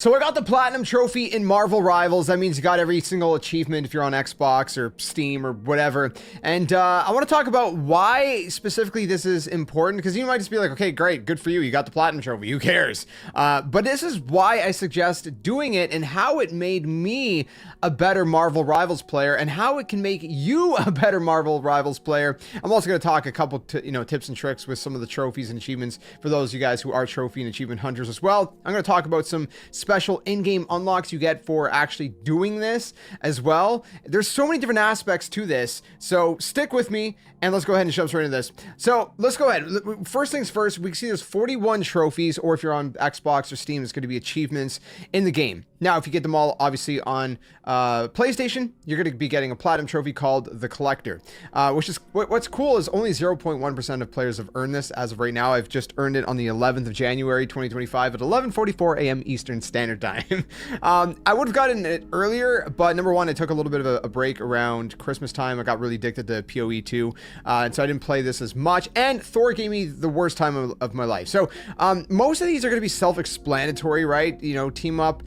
So I got the Platinum Trophy in Marvel Rivals. That means you got every single achievement if you're on Xbox or Steam or whatever. And I want to talk about why specifically this is important, because you might just be like, okay, great, good for you. You got the Platinum Trophy. Who cares? But this is why I suggest doing it and how it made me a better Marvel Rivals player and how it can make you a better Marvel Rivals player. I'm also going to talk a couple tips and tricks with some of the trophies and achievements for those of you guys who are trophy and achievement hunters as well. I'm going to talk about some special in-game unlocks you get for actually doing this as well. There's so many different aspects to this, so stick with me and let's go ahead and jump straight into this. So let's go ahead. First things first, we can see there's 41 trophies, or if you're on Xbox or Steam, it's going to be achievements in the game. Now, if you get them all, obviously, on PlayStation, you're going to be getting a Platinum Trophy called the Collector, which is, what's cool is only 0.1% of players have earned this as of right now. I've just earned it on the 11th of January, 2025 at 11:44 a.m. Eastern Standard Time. I would have gotten it earlier, but number one, it took a little bit of a break around Christmas time. I got really addicted to PoE 2, and so I didn't play this as much, and Thor gave me the worst time of my life. So most of these are going to be self-explanatory, right? You know, team up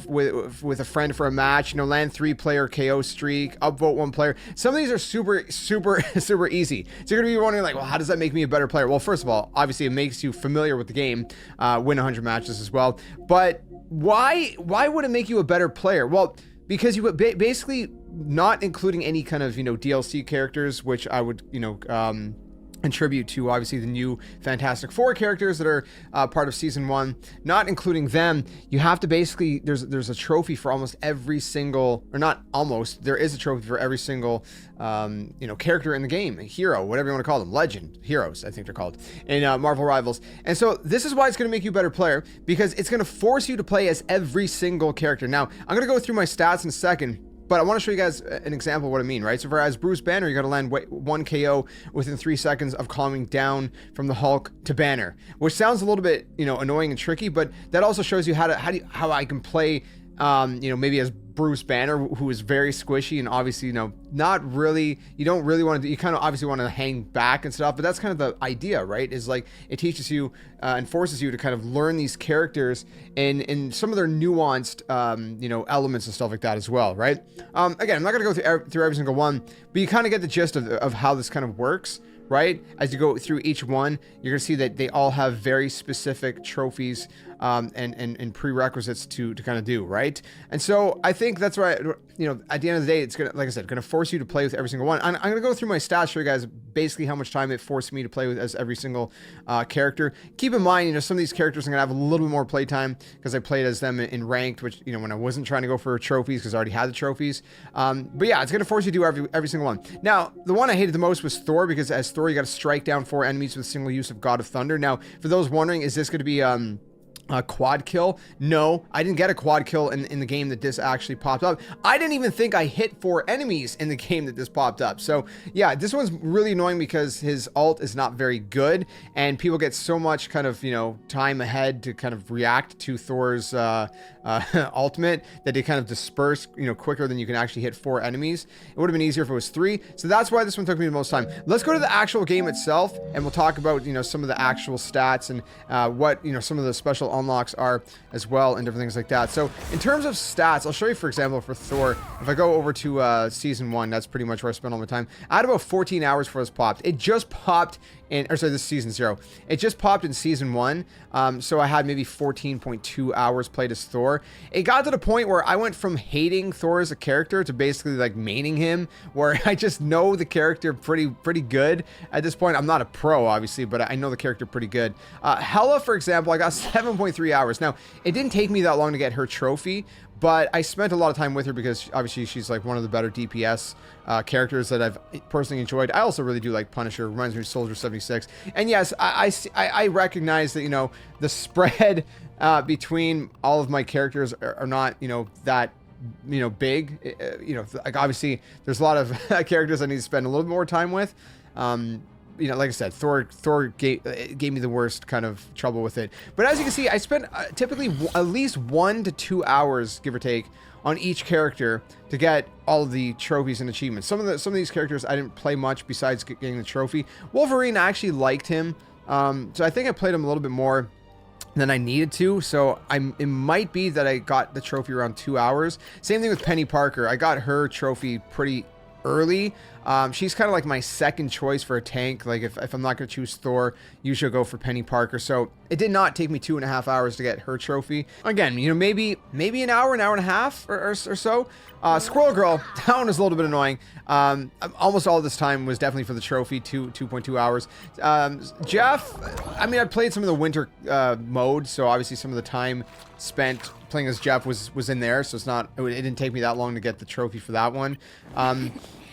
with a friend for a match, you know, land 3-player KO streak, upvote 1 player. Some of these are super easy. So you're gonna be wondering, like, well, how does that make me a better player? Well, first of all, obviously it makes you familiar with the game, win 100 matches as well. But why would it make you a better player? Well, because you would basically, not including any kind of, you know, DLC characters, which I would, you know, contribute to obviously the new Fantastic Four characters that are part of season 1, not including them. You have to basically, there's a trophy for almost every single, or not almost, there is a trophy for every single you know, character in the game, a hero, whatever you want to call them, legend heroes, I think they're called in Marvel Rivals. And so this is why it's going to make you a better player, because it's going to force you to play as every single character. Now I'm going to go through my stats in a second, but I want to show you guys an example of what I mean, right? So for as Bruce Banner, you got to land 1 KO within 3 seconds of calming down from the Hulk to Banner, which sounds a little bit, you know, annoying and tricky, but that also shows you how I can play, you know, maybe as Bruce Banner, who is very squishy and obviously, you know, not really, you don't really want to, you kind of obviously want to hang back and stuff, but that's kind of the idea, right? Is like, it teaches you and forces you to kind of learn these characters in some of their nuanced, you know, elements and stuff like that as well, right? Again, I'm not going to go through every single one, but you kind of get the gist of how this kind of works, right? As you go through each one, you're gonna see that they all have very specific trophies and prerequisites to kind of do, right? And so I think that's why, you know, at the end of the day, it's gonna, like I said, gonna force you to play with every single one. I'm gonna go through my stats for you guys, basically how much time it forced me to play with as every single character. Keep in mind, you know, some of these characters are gonna have a little bit more playtime because I played as them in ranked, which, you know, when I wasn't trying to go for trophies because I already had the trophies. But yeah, it's gonna force you to do every single one. Now, the one I hated the most was Thor, because as Thor, you got to strike down 4 enemies with single use of God of Thunder. Now, for those wondering, is this going to be a quad kill? No, I didn't get a quad kill in the game that this actually popped up. I didn't even think I hit 4 enemies in the game that this popped up. So yeah, this one's really annoying because his ult is not very good, and people get so much kind of, you know, time ahead to kind of react to Thor's ultimate that they kind of disperse, you know, quicker than you can actually hit 4 enemies. It would have been easier if it was 3. So that's why this one took me the most time. Let's go to the actual game itself, and we'll talk about, you know, some of the actual stats and what, you know, some of the special unlocks are as well, and different things like that. So in terms of stats, I'll show you, for example, for Thor, if I go over to season 1, that's pretty much where I spent all my time. I had about 14 hours before this popped. It just popped in, or sorry, this is season 0. It just popped in season 1. So I had maybe 14.2 hours played as Thor. It got to the point where I went from hating Thor as a character to basically like maining him, where I just know the character pretty good at this point. I'm not a pro, obviously, but I know the character pretty good. Hela, for example, I got 7.3 hours. Now, it didn't take me that long to get her trophy, but I spent a lot of time with her because obviously she's like one of the better DPS characters that I've personally enjoyed. I also really do like Punisher. Reminds me of Soldier 76. And yes, I recognize that, you know, the spread between all of my characters are not, you know, that, you know, big. You know, like obviously there's a lot of characters I need to spend a little bit more time with. You know, like I said, Thor gave me the worst kind of trouble with it. But as you can see, I spent typically at least 1 to 2 hours, give or take, on each character to get all of the trophies and achievements. Some of these characters I didn't play much besides getting the trophy. Wolverine, I actually liked him, so I think I played him a little bit more than I needed to, so it might be that I got the trophy around 2 hours. Same thing with Penny Parker. I got her trophy pretty early. She's kind of like my second choice for a tank. Like if I'm not going to choose Thor, usually I'll go for Penny Parker. So it did not take me 2.5 hours to get her trophy. Again, you know, maybe an hour and a half or so. Squirrel Girl, that one was a little bit annoying. Almost all this time was definitely for the trophy, 2.2 hours. Jeff, I mean, I played some of the winter mode, so obviously some of the time spent playing as Jeff was in there, so it didn't take me that long to get the trophy for that one.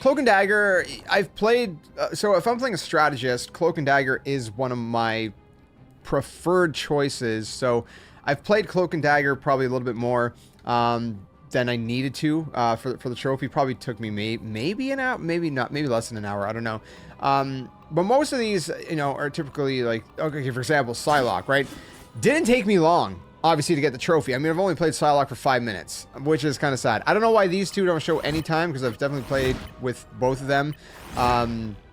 Cloak and Dagger, I've played, so if I'm playing a strategist, Cloak and Dagger is one of my preferred choices. So I've played Cloak and Dagger probably a little bit more than I needed to for the trophy. Probably took me maybe an hour, maybe not, maybe less than an hour, I don't know. But most of these, you know, are typically like, okay, for example, Psylocke, right? Didn't take me long, obviously, to get the trophy. I mean, I've only played Psylocke for 5 minutes, which is kind of sad. I don't know why these two don't show any time, because I've definitely played with both of them,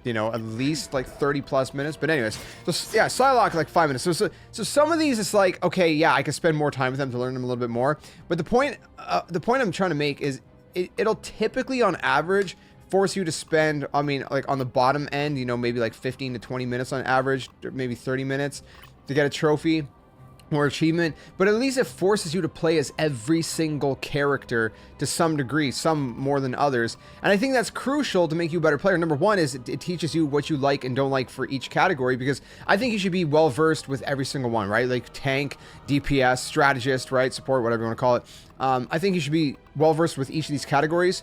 you know, at least like 30 plus minutes. But anyways, so yeah, Psylocke like 5 minutes. So some of these, it's like, okay, yeah, I could spend more time with them to learn them a little bit more. But the point I'm trying to make is it'll typically, on average, force you to spend, I mean, like on the bottom end, you know, maybe like 15 to 20 minutes on average, maybe 30 minutes to get a trophy or achievement, but at least it forces you to play as every single character to some degree, some more than others. And I think that's crucial to make you a better player. Number one is it teaches you what you like and don't like for each category, because I think you should be well versed with every single one, right? Like tank, DPS, strategist, right? Support, whatever you want to call it. I think you should be well versed with each of these categories,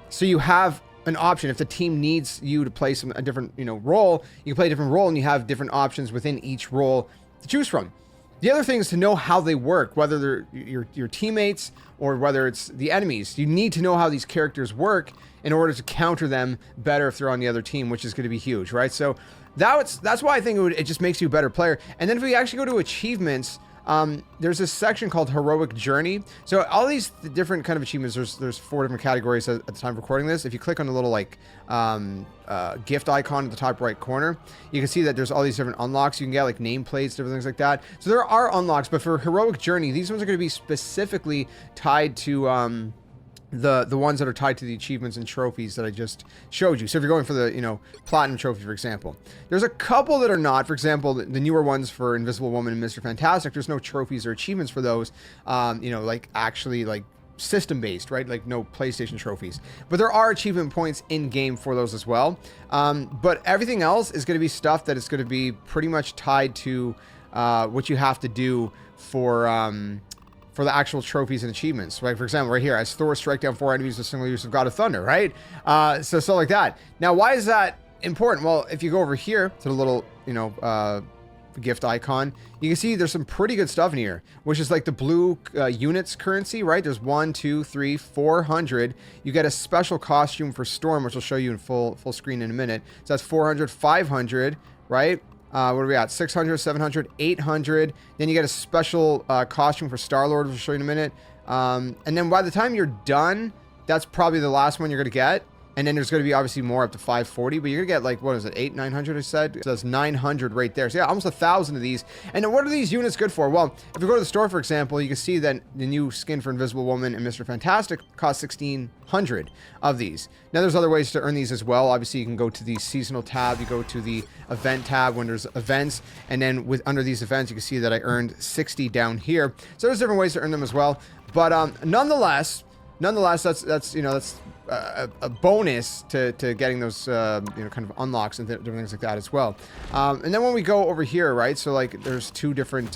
so you have an option. If the team needs you to play a different, you know, role, you can play a different role, and you have different options within each role to choose from. The other thing is to know how they work, whether they're your teammates or whether it's the enemies. You need to know how these characters work in order to counter them better if they're on the other team, which is going to be huge, right? So that's why I think it just makes you a better player. And then if we actually go to achievements, there's this section called Heroic Journey. So all these different kind of achievements, there's 4 different categories at the time of recording this. If you click on the little like gift icon at the top right corner, you can see that there's all these different unlocks you can get, like nameplates, different things like that. So there are unlocks, but for Heroic Journey, these ones are going to be specifically tied to the ones that are tied to the achievements and trophies that I just showed you. So if you're going for the, you know, platinum trophy, for example, there's a couple that are not. For example, the newer ones for Invisible Woman and Mr. Fantastic, there's no trophies or achievements for those, you know, like actually like system based, right? Like no PlayStation trophies, but there are achievement points in game for those as well. But everything else is going to be stuff that is going to be pretty much tied to what you have to do for the actual trophies and achievements. Like, for example, right here, as Thor strike down 4 enemies with single use of God of Thunder, right? So like that. Now, why is that important? Well, if you go over here to the little, you know, gift icon, you can see there's some pretty good stuff in here, which is like the blue units currency, right? There's 1, 2, 3, 400. You get a special costume for Storm, which I'll show you in full screen in a minute. So that's 400, 500, right? What are we at? 600, 700, 800. Then you get a special costume for Star-Lord, which I'll show you in a minute. And then by the time you're done, that's probably the last one you're going to get. And then there's going to be obviously more up to 540, but you're going to get like, what is it, 800, 900 I said? So that's 900 right there. So yeah, almost 1,000 of these. And then what are these units good for? Well, if you go to the store, for example, you can see that the new skin for Invisible Woman and Mr. Fantastic cost 1,600 of these. Now there's other ways to earn these as well. Obviously you can go to the seasonal tab, you go to the event tab when there's events, and then under these events, you can see that I earned 60 down here. So there's different ways to earn them as well. But nonetheless, that's you know, that's a bonus to getting those you know, kind of unlocks and different things like that as well. And then when we go over here, right, so like there's two different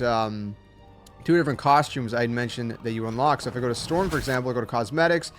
costumes I'd mentioned that you unlock. So if I go to Storm, for example, I go to cosmetics,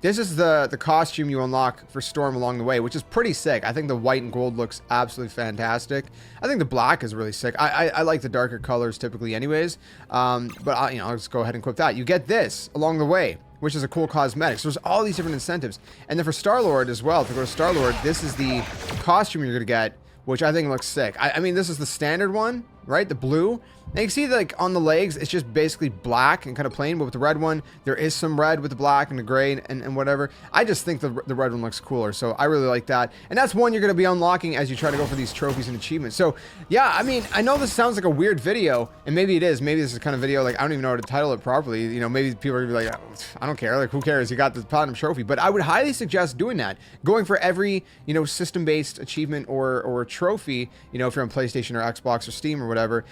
this is the costume you unlock for Storm along the way, which is pretty sick. I think the white and gold looks absolutely fantastic. I think the black is really sick. I like the darker colors typically anyways, but I'll just go ahead and equip that. You get this along the way, which is a cool cosmetic. So there's all these different incentives. And then for Star-Lord as well, if you go to Star-Lord, this is the costume you're going to get, which I think looks sick. I mean, this is the standard one, right? The blue. And you can see like on the legs, it's just basically black and kind of plain, but with the red one, there is some red with the black and the gray and whatever. I just think the red one looks cooler, so I really like that. And that's one you're going to be unlocking as you try to go for these trophies and achievements. So yeah, I mean, I know this sounds like a weird video, and maybe it is. Maybe this is the kind of video, like, I don't even know how to title it properly. You know, maybe people are going to be like, I don't care. Like, who cares? You got the platinum trophy. But I would highly suggest doing that. Going for every, you know, system-based achievement or trophy, you know, if you're on PlayStation or Xbox or Steam or whatever,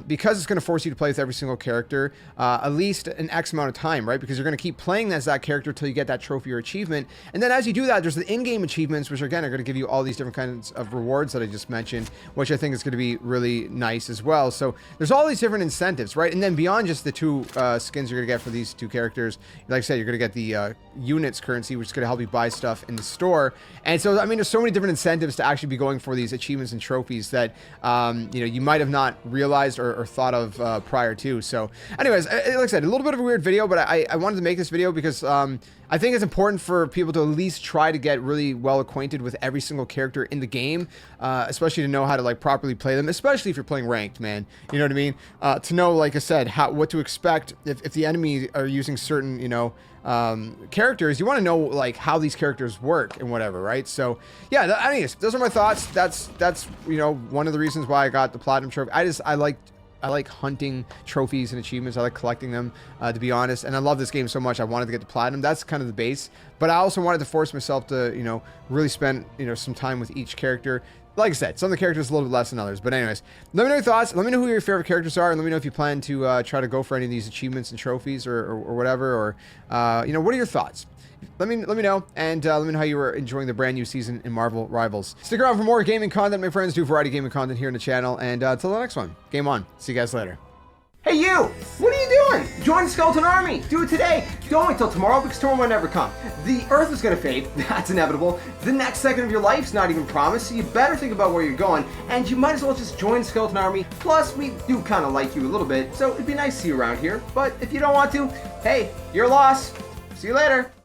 because it's going to force you to play with every single character at least an X amount of time, right? Because you're going to keep playing as that character till you get that trophy or achievement. And then as you do that, there's the in-game achievements, which again are going to give you all these different kinds of rewards that I just mentioned, which I think is going to be really nice as well. So there's all these different incentives, right? And then beyond just the two skins you're going to get for these two characters, like I said, you're going to get the units currency, which is going to help you buy stuff in the store. And so, I mean, there's so many different incentives to actually be going for these achievements and trophies that, you know, you might have not realized or thought of prior to. So anyways, like I said, a little bit of a weird video, but I wanted to make this video because I think it's important for people to at least try to get really well acquainted with every single character in the game, especially to know how to like properly play them, especially if you're playing ranked, man. You know what I mean? To know, like I said, what to expect if the enemy are using certain, you know, characters. You want to know like how these characters work and whatever, right? So yeah, anyways, those are my thoughts. That's you know, one of the reasons why I got the platinum trophy. I like hunting trophies and achievements. I like collecting them, to be honest. And I love this game so much, I wanted to get the platinum. That's kind of the base. But I also wanted to force myself to, you know, really spend, you know, some time with each character. Like I said, some of the characters a little bit less than others. But anyways, let me know your thoughts. Let me know who your favorite characters are. And let me know if you plan to try to go for any of these achievements and trophies or whatever. Or, you know, what are your thoughts? Let me know, and let me know how you were enjoying the brand new season in Marvel Rivals. Stick around for more gaming content, my friends. Do variety gaming content here on the channel, and until the next one, game on. See you guys later. Hey you! What are you doing? Join the Skeleton Army! Do it today! Don't wait till tomorrow, because tomorrow might never come. The Earth is gonna fade, that's inevitable. The next second of your life's not even promised, so you better think about where you're going, and you might as well just join the Skeleton Army. Plus, we do kind of like you a little bit, so it'd be nice to see you around here. But if you don't want to, hey, your loss. See you later.